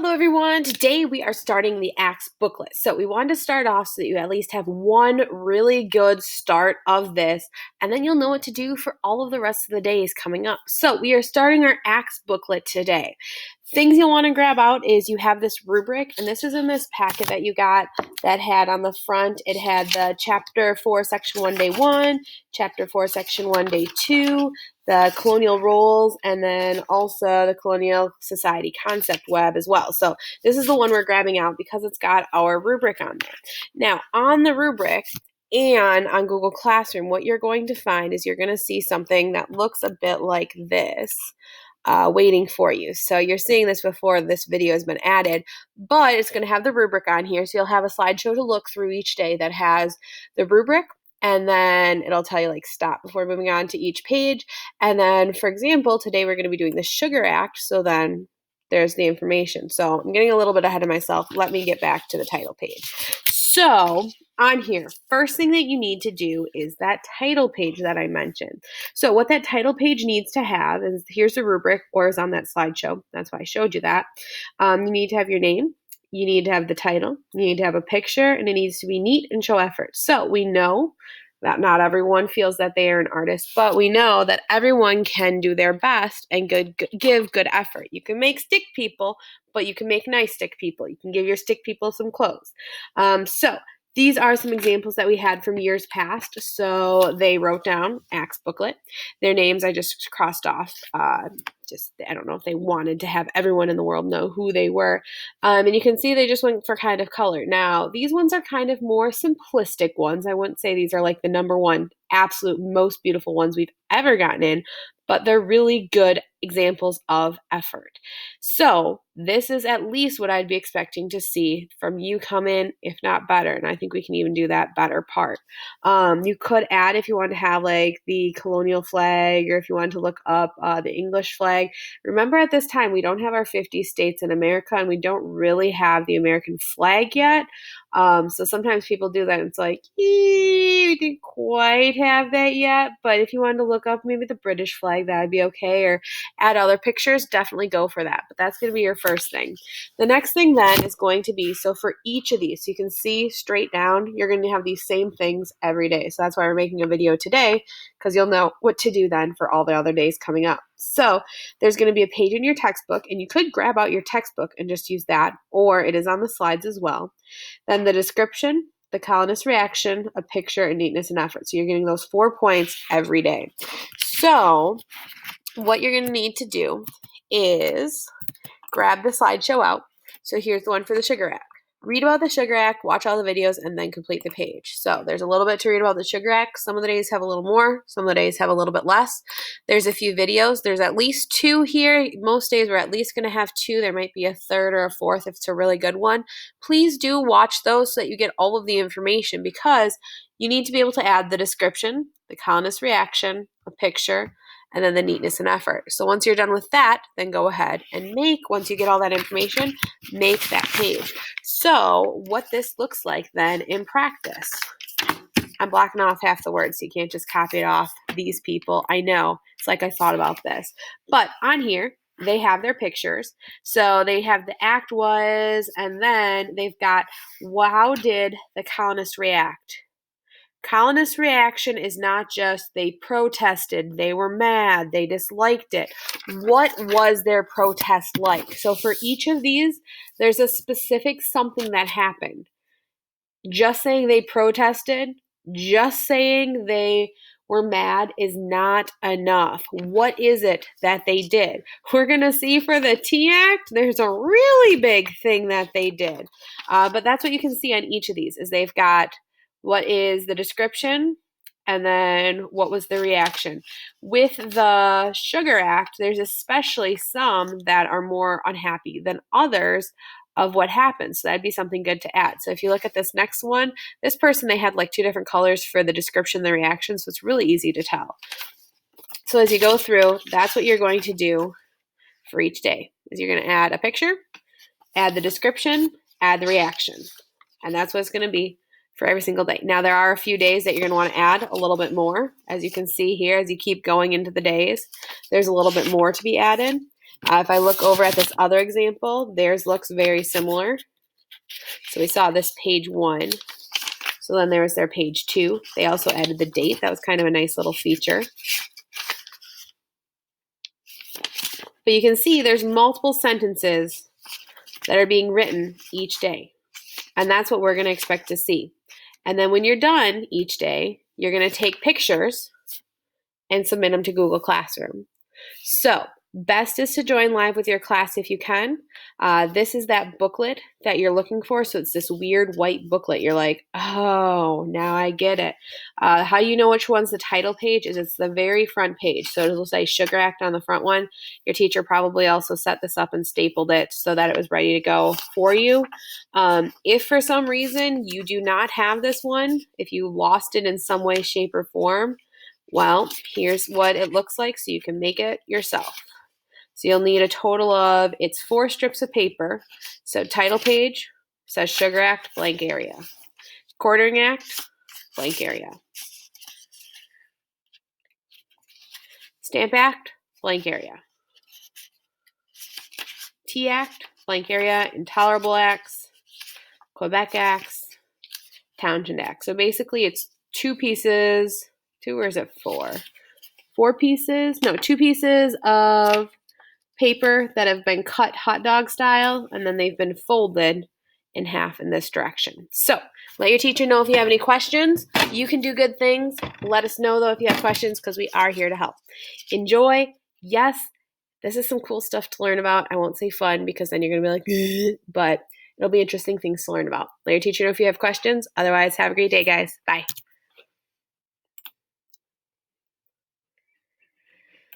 Hello everyone, today we are starting the ACTS booklet. So we wanted to start off so that you at least have one really good start of this, and then you'll know what to do for all of the rest of the days coming up. So we are starting our ACTS booklet today. Things you'll want to grab out is you have this rubric, and this is in this packet that you got that had on the front, it had the Chapter 4, Section 1, Day 1, Chapter 4, Section 1, Day 2, the colonial roles, and then also the colonial society concept web as well. So this is the one we're grabbing out because it's got our rubric on there. Now, on the rubric and on Google Classroom, what you're going to find is you're going to see something that looks a bit like this. Waiting for you. So you're seeing this before this video has been added, but it's going to have the rubric on here. So you'll have a slideshow to look through each day that has the rubric, and then it'll tell you like stop before moving on to each page. And then, for example, today we're going to be doing the Sugar Act. So then there's the information. So I'm getting a little bit ahead of myself. Let me get back to the title page. So on here, first thing that you need to do is that title page that I mentioned. So what that title page needs to have is, here's the rubric, or is on that slideshow. That's why I showed you that. You need to have your name. You need to have the title. You need to have a picture, and it needs to be neat and show effort. So we know that not everyone feels that they are an artist, but we know that everyone can do their best and give good effort. You can make stick people, but you can make nice stick people. You can give your stick people some clothes. So these are some examples that we had from years past. So they wrote down ACTS booklet. Their names I just crossed off. I don't know if they wanted to have everyone in the world know who they were. And you can see they just went for kind of color. Now, these ones are kind of more simplistic ones. I wouldn't say these are like the number one absolute most beautiful ones we've ever gotten in, but they're really good examples of effort. So this is at least what I'd be expecting to see from you come in, if not better. And I think we can even do that better part. You could add, if you want to have like the colonial flag, or if you want to look up the English flag. Remember, at this time, we don't have our 50 states in America, and we don't really have the American flag yet. So sometimes people do that, and it's like, we didn't quite have that yet. But if you wanted to look up maybe the British flag, that would be okay. Or add other pictures, definitely go for that. But that's going to be your first thing. The next thing then is going to be, so for each of these, so you can see straight down, you're going to have these same things every day. So that's why we're making a video today, because you'll know what to do then for all the other days coming up. So there's going to be a page in your textbook, and you could grab out your textbook and just use that, or it is on the slides as well. Then the description, the colonist reaction, a picture, and neatness and effort. So you're getting those 4 points every day. So what you're going to need to do is grab the slideshow out. So here's the one for the Sugar Act. Read about the Sugar Act, watch all the videos, and then complete the page. So there's a little bit to read about the Sugar Act. Some of the days have a little more. Some of the days have a little bit less. There's a few videos. There's at least 2 here. Most days we're at least going to have 2. There might be a third or a fourth if it's a really good one. Please do watch those so that you get all of the information, because you need to be able to add the description, the colonist reaction, a picture, and then the neatness and effort. So once you're done with that, then go ahead and once you get all that information, make that page. So what this looks like then in practice. I'm blocking off half the words, so you can't just copy it off these people. I know, it's like I thought about this. But on here, they have their pictures. So they have the act was, and then they've got, how did the colonists react? Colonist reaction is not just they protested, they were mad, they disliked it. What was their protest like? So for each of these, there's a specific something that happened. Just saying they protested, just saying they were mad is not enough. What is it that they did? We're going to see for the T Act, there's a really big thing that they did. But that's what you can see on each of these, is they've got what is the description, and then what was the reaction. With the Sugar Act, there's especially some that are more unhappy than others of what happened. So that'd be something good to add. So if you look at this next one, this person, they had like 2 different colors for the description, the reaction, so it's really easy to tell. So as you go through, that's what you're going to do for each day, is you're going to add a picture, add the description, add the reaction. And that's what it's going to be for every single day. Now, there are a few days that you're going to want to add a little bit more. As you can see here, as you keep going into the days, there's a little bit more to be added. If I look over at this other example, theirs looks very similar. So we saw this page 1. So then there was their page 2. They also added the date. That was kind of a nice little feature. But you can see there's multiple sentences that are being written each day. And that's what we're going to expect to see. And then when you're done each day, you're going to take pictures and submit them to Google Classroom. So best is to join live with your class if you can. This is that booklet that you're looking for. So it's this weird white booklet. You're like, oh, now I get it. How you know which one's the title page is it's the very front page. So it'll say Sugar Act on the front one. Your teacher probably also set this up and stapled it so that it was ready to go for you. If for some reason you do not have this one, if you lost it in some way, shape, or form, well, here's what it looks like so you can make it yourself. So you'll need a total of, it's 4 strips of paper. So title page says Sugar Act, blank area. Quartering Act, blank area. Stamp Act, blank area. Tea Act, blank area. Intolerable Acts, Quebec Acts, Townshend Act. So basically it's 2 pieces, 2 or is it 4? 4 pieces, no, 2 pieces of paper that have been cut hot dog style, and then they've been folded in half in this direction. So let your teacher know if you have any questions. You can do good things. Let us know, though, if you have questions, because we are here to help. Enjoy. Yes, this is some cool stuff to learn about. I won't say fun, because then you're going to be like, but it'll be interesting things to learn about. Let your teacher know if you have questions. Otherwise, have a great day, guys. Bye.